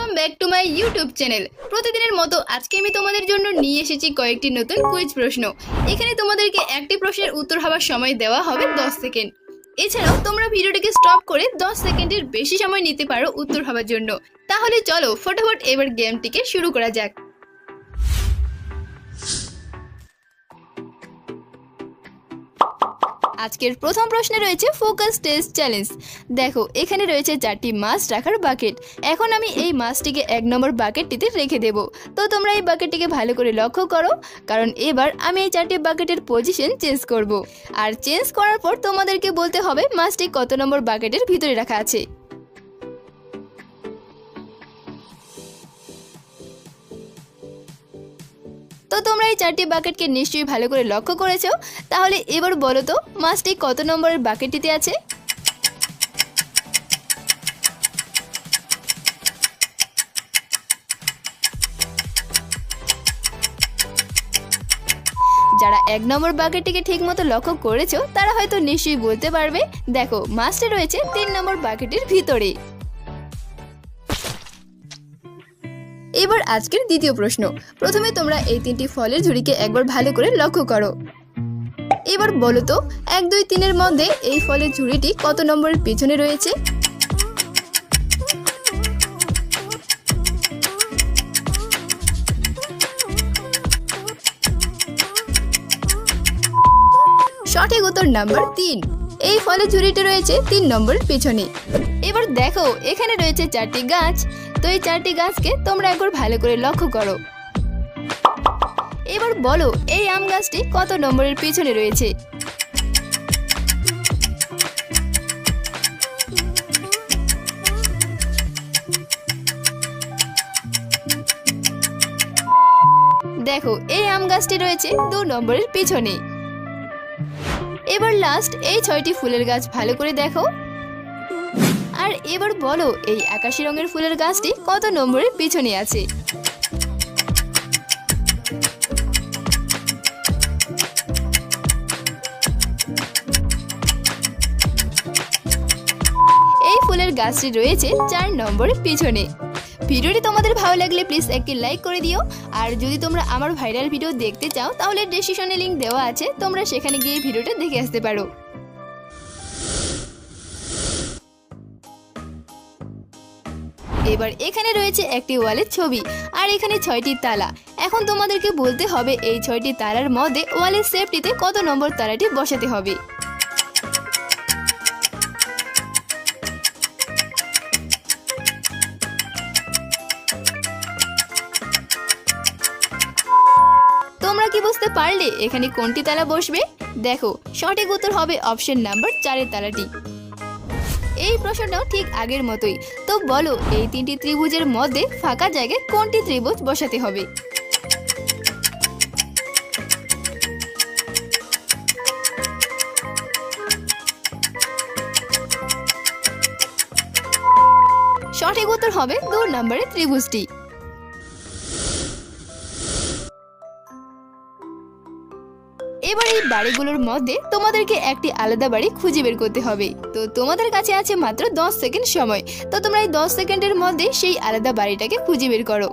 Welcome back to my YouTube channel. প্রতিদিনের মতো আজকে আমি তোমাদের জন্য নিয়ে এসেছি কয়েকটি নতুন কুইজ প্রশ্ন। এখানে তোমাদেরকে একটি প্রশ্নের উত্তর হওয়ার সময় দেওয়া হবে 10 সেকেন্ড। এছাড়াও তোমরা ভিডিওটিকে স্টপ করে 10 সেকেন্ডের বেশি সময় নিতে পারো উত্তর হওয়ার জন্য। তাহলে চলো ফটাফট এবার গেমটিকে শুরু করা যাক। আজকের প্রথম প্রশ্নে রয়েছে ফোকাস টেস্ট চ্যালেঞ্জ। দেখো এখানে রয়েছে 4টি মাছ রাখার বাকেট। এখন আমি এই মাছটিকে 1 নম্বর বাকেটটিতে রেখে দেব। তো তোমরা এই বাকেটটিকে ভালো করে লক্ষ্য করো, কারণ এবার আমি এই 4টি বাকেটের পজিশন চেঞ্জ করব। আর চেঞ্জ করার পর তোমাদেরকে বলতে হবে মাছটি কত নম্বর বাকেটের ভিতরে রাখা আছে। তো তোমরা এই 4টি বাকেটকে নিশ্চয়ই ভালো করে লক্ষ্য করেছো। তাহলে এবার বলো তো মাছটি কত নম্বরের বাকেটটিতে আছে। যারা 1 নম্বর বাকেটটিকে ঠিকমতো লক্ষ্য করেছো তারা হয়তো নিশ্চয়ই বলতে পারবে, দেখো মাছটি রয়েছে 3 নম্বর বাকেটের ভিতরে। এবার আজকের দ্বিতীয় প্রশ্ন। প্রথমে তোমরা এই 3টি ফলের ঝুড়িকে একবার ভালো করে লক্ষ্য করো। এবার বলো তো 1, 2, 3-এর মধ্যে এই ফলের ঝুড়িটি কত নম্বরের পিছনে রয়েছে। সঠিক উত্তর নাম্বার 3। এই ফলের ঝুড়িটি রয়েছে 3 নম্বরের পিছনে। এবার দেখো এখানে রয়েছে 4টি গাছ। তো এই 4টি গাছকে তোমরা একবার ভালো করে লক্ষ্য করো। এবার বলো এই আম গাছটি কত নম্বরের পিছনে রয়েছে। দেখো এই আম গাছটি রয়েছে 2 নম্বরের পিছনে। এবার লাস্ট এই 6টি ফুলের গাছ ভালো করে দেখো। আর এবার বলো এই আকাশী রঙের ফুলের গাছটি কত নম্বরের পিছনে আছে। এই ফুলের গাছটি রয়েছে 4 নম্বরের পিছনে। ভিডিওটি তোমাদের ভালো লাগলে প্লিজ একটি লাইক করে দিও। আর যদি তোমরা আমার ভাইরাল ভিডিও দেখতে চাও তাহলে ডেসক্রিপশনে লিংক দেওয়া আছে, তোমরা সেখানে গিয়ে ভিডিওটা দেখে আসতে পারো। এবার এখানে রয়েছে একটি ওয়ালের ছবি আর এখানে 6টি তালা। এখন তোমাদেরকে বলতে হবে এই 6টি তালার মধ্যে ওয়ালের সেফটিতে কত নম্বর তালাটি বসাতে হবে। তোমরা কি বুঝতে পারলে এখানে কোনটি তালা বসবে? দেখো সঠিক উত্তর হবে অপশন নাম্বার 4-এর তালাটি। এই প্রশ্নটাও ঠিক আগের মতোই। তো বলো এই 3টি ত্রিভুজের মধ্যে ফাঁকা জায়গায় কোনটি ত্রিভুজ বসাতে হবে। সঠিক উত্তর হবে 2 নম্বরের ত্রিভুজটি। এবার এই বাড়িগুলোর মধ্যে তোমাদেরকে একটি আলাদা বাড়ি খুঁজে বের করতে হবে। তো তোমাদের কাছে আছে মাত্র 10 সেকেন্ড সময়। তো তোমরা এই 10 সেকেন্ডের মধ্যে সেই আলাদা বাড়িটাকে খুঁজে বের করো।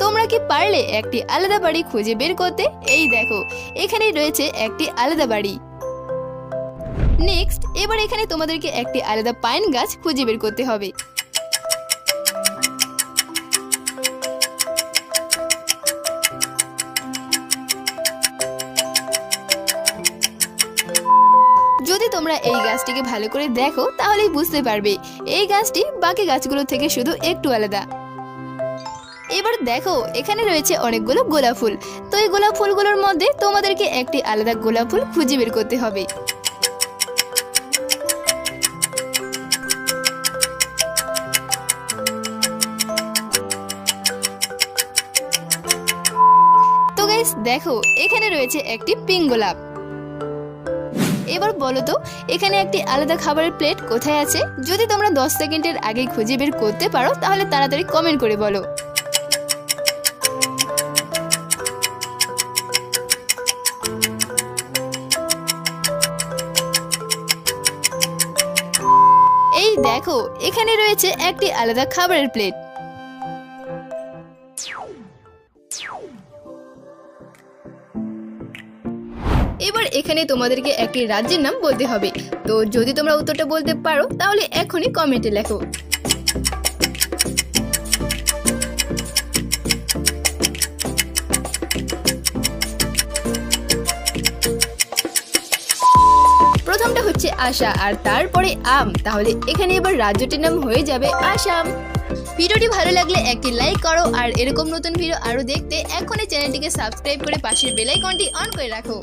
তোমরা কি পারলে একটি আলাদা বাড়ি খুঁজে বের করতে? এই দেখো এখানেই রয়েছে একটি আলাদা বাড়ি। নেক্সট এবার এখানে তোমাদেরকে একটি আলাদা পাইন গাছ খুঁজে বের করতে হবে। যদি তোমরা এই গাছটিকে ভালো করে দেখো তাহলেই বুঝতে পারবে এই গাছটি বাকি গাছগুলো থেকে শুধু একটু আলাদা। এবার দেখো এখানে রয়েছে অনেকগুলো গোলাপ ফুল। তো এই গোলাপ ফুলগুলোর মধ্যে তোমাদেরকে একটি আলাদা গোলাপ ফুল খুঁজে বের করতে হবে। দেখো এখানে রয়েছে একটি পিঙ্ক গোলাপ। এবার বলো তো এখানে একটি আলাদা খাবারের প্লেট কোথায় আছে? যদি তোমরা 10 সেকেন্ডের আগে খুঁজে বের করতে পারো তাহলে তাড়াতাড়ি কমেন্ট করে বলো। দেখো এখানে রয়েছে একটি আলাদা খাবারের প্লেট। এবার এখানে তোমাদেরকে একটি রাজ্যের নাম বলতে হবে। তো যদি তোমরা উত্তরটা বলতে পারো তাহলে এখনই কমেন্টে লেখো। প্রথমটা হচ্ছে আশা আর তারপরে আম, তাহলে এখানে এবার রাজ্যটির নাম হয়ে যাবে আসাম। ভিডিওটি ভালো লাগলে একটি লাইক করো আর এরকম নতুন ভিডিও আরো দেখতে এখনই চ্যানেলটিকে সাবস্ক্রাইব করে পাশের বেল আইকনটি অন করে রাখো।